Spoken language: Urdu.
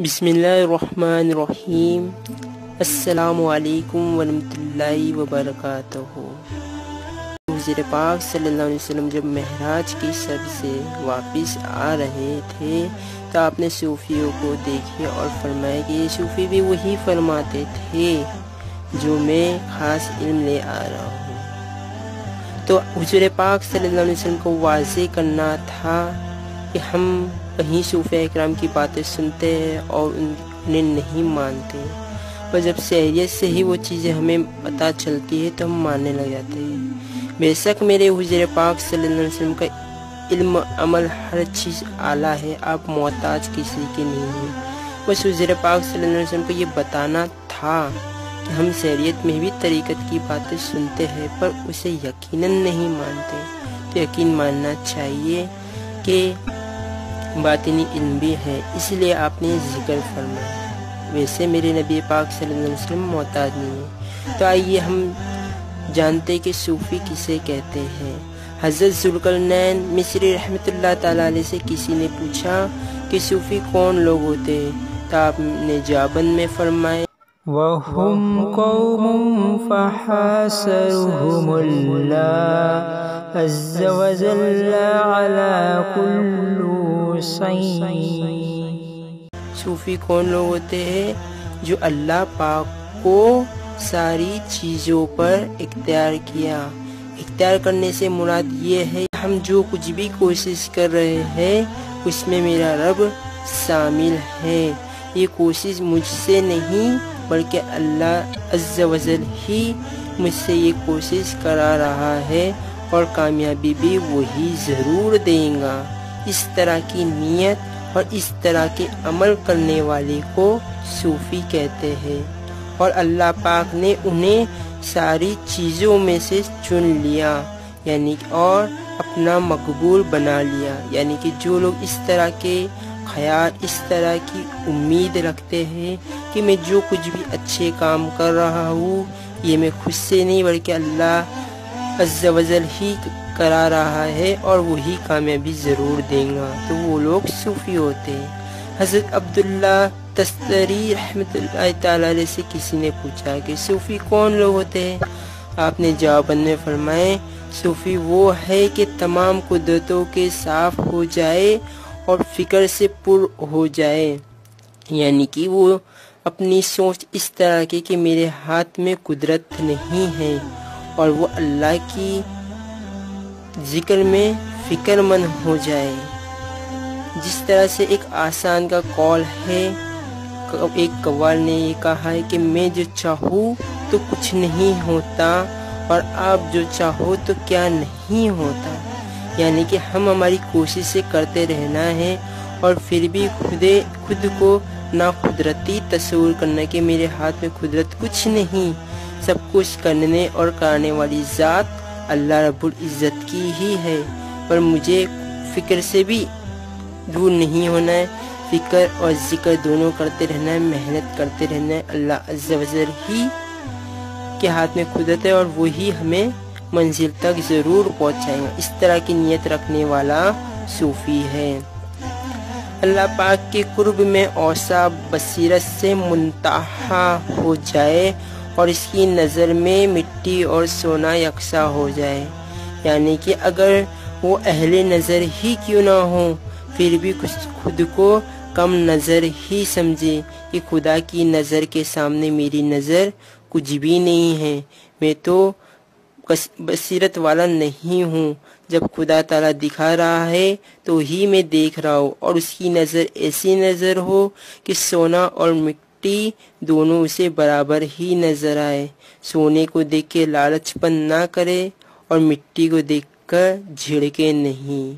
بسم اللہ الرحمن الرحیم۔ السلام علیکم ورحمۃ اللہ وبرکاتہ۔ حضور پاک صلی اللہ علیہ وسلم جب معراج کی شب سے واپس آ رہے تھے تو آپ نے صوفیوں کو دیکھے اور فرمایا کہ یہ صوفی بھی وہی فرماتے تھے جو میں خاص علم لے آ رہا ہوں۔ تو حضور پاک صلی اللہ علیہ وسلم کو واضح کرنا تھا کہ ہم کہیں صوفیہ اکرام کی باتیں سنتے ہیں اور انہیں نہیں مانتے، اور جب شریعت سے ہی وہ چیزیں ہمیں پتہ چلتی ہے تو ہم ماننے لگ جاتے ہیں۔ بے شک میرے حضور پاک صلی اللہ علیہ وسلم کا علم عمل ہر چیز اعلیٰ ہے، آپ محتاج کسی کے نہیں ہیں۔ بس حضور پاک صلی اللہ علیہ وسلم کو یہ بتانا تھا کہ ہم شریعت میں بھی طریقت کی باتیں سنتے ہیں پر اسے یقیناً نہیں مانتے، تو یقین ماننا چاہیے کہ باطنی علم بھی ہے، اس لیے آپ نے ذکر فرمایا۔ ویسے میرے نبی پاک صلی اللہ علیہ وسلم محتاج نہیں ہے۔ تو آئیے ہم جانتے کہ صوفی کسے کہتے ہیں۔ حضرت ذوالقرنین مصری رحمۃ اللہ تعالیٰ علیہ سے کسی نے پوچھا کہ صوفی کون لوگ ہوتے ہیں، تو آپ نے جواباً میں فرمایا وَهُمْ قَوْمٌ فَحَاسَرَهُمُ اللَّهُ عَزَّ وَجَلَّ عَلَى كُلِّ شَيْءٍ۔ صوفی کون لوگ ہوتے ہیں؟ جو اللہ پاک کو ساری چیزوں پر اختیار کیا۔ اختیار کرنے سے مراد یہ ہے کہ ہم جو کچھ بھی کوشش کر رہے ہیں اس میں میرا رب شامل ہے۔ یہ کوشش مجھ سے نہیں بلکہ اللہ عز و جل ہی مجھ سے یہ کوشش کرا رہا ہے، اور کامیابی بھی وہی ضرور دیں گا۔ اس طرح کی نیت اور اس طرح کے عمل کرنے والے کو صوفی کہتے ہیں، اور اللہ پاک نے انہیں ساری چیزوں میں سے چن لیا، یعنی اور اپنا مقبول بنا لیا۔ یعنی کہ جو لوگ اس طرح کے خیال، اس طرح کی امید رکھتے ہیں کہ میں جو کچھ بھی اچھے کام کر رہا ہوں یہ میں خود سے نہیں بلکہ اللہ عز و جل ہی کرا رہا ہے اور وہی کامیابی ضرور دیں گا، تو وہ لوگ صوفی ہوتے ہیں۔ حضرت عبداللہ تستری رحمۃ اللہ تعالیٰ علیہ سے کسی نے پوچھا کہ صوفی کون لوگ ہوتے ہیں، آپ نے جواباً میں فرمائے صوفی وہ ہے کہ تمام قدرتوں کے صاف ہو جائے اور فکر سے پر ہو جائے، یعنی کہ وہ اپنی سوچ اس طرح کی کہ میرے ہاتھ میں قدرت نہیں ہے، اور وہ اللہ کی ذکر میں فکر مند ہو جائے۔ جس طرح سے ایک آسان کا قول ہے، ایک قوال نے یہ کہا ہے کہ میں جو چاہوں تو کچھ نہیں ہوتا، اور آپ جو چاہو تو کیا نہیں ہوتا۔ یعنی کہ ہم ہماری کوشش سے کرتے رہنا ہے اور پھر بھی خود کو ناقدرتی تصور کرنا کہ میرے ہاتھ میں قدرت کچھ نہیں، سب کچھ کرنے اور کرانے والی ذات اللہ رب العزت کی ہی ہے، پر مجھے فکر سے بھی دور نہیں ہونا ہے، فکر اور ذکر دونوں کرتے رہنا ہے، محنت کرتے رہنا ہے۔ اللہ عز و جل ہی کے ہاتھ میں قدرت ہے اور وہی ہمیں منزل تک ضرور پہنچائیں گا۔ اس طرح کی نیت رکھنے والا صوفی ہے۔ اللہ پاک کے قرب میں اوصاف بصیرت سے منتہا ہو جائے اور اس کی نظر میں مٹی اور سونا یکساں ہو جائے، یعنی کہ اگر وہ اہل نظر ہی کیوں نہ ہو پھر بھی خود کو کم نظر ہی سمجھے کہ خدا کی نظر کے سامنے میری نظر کچھ بھی نہیں ہے، میں تو بصیرت والا نہیں ہوں، جب خدا تعالیٰ دکھا رہا ہے تو ہی میں دیکھ رہا ہوں، اور اس کی نظر ایسی نظر ہو کہ سونا اور مٹی دونوں اسے برابر ہی نظر آئے، سونے کو دیکھ کے لالچ پن نہ کرے اور مٹی کو دیکھ کر جھڑکے نہیں۔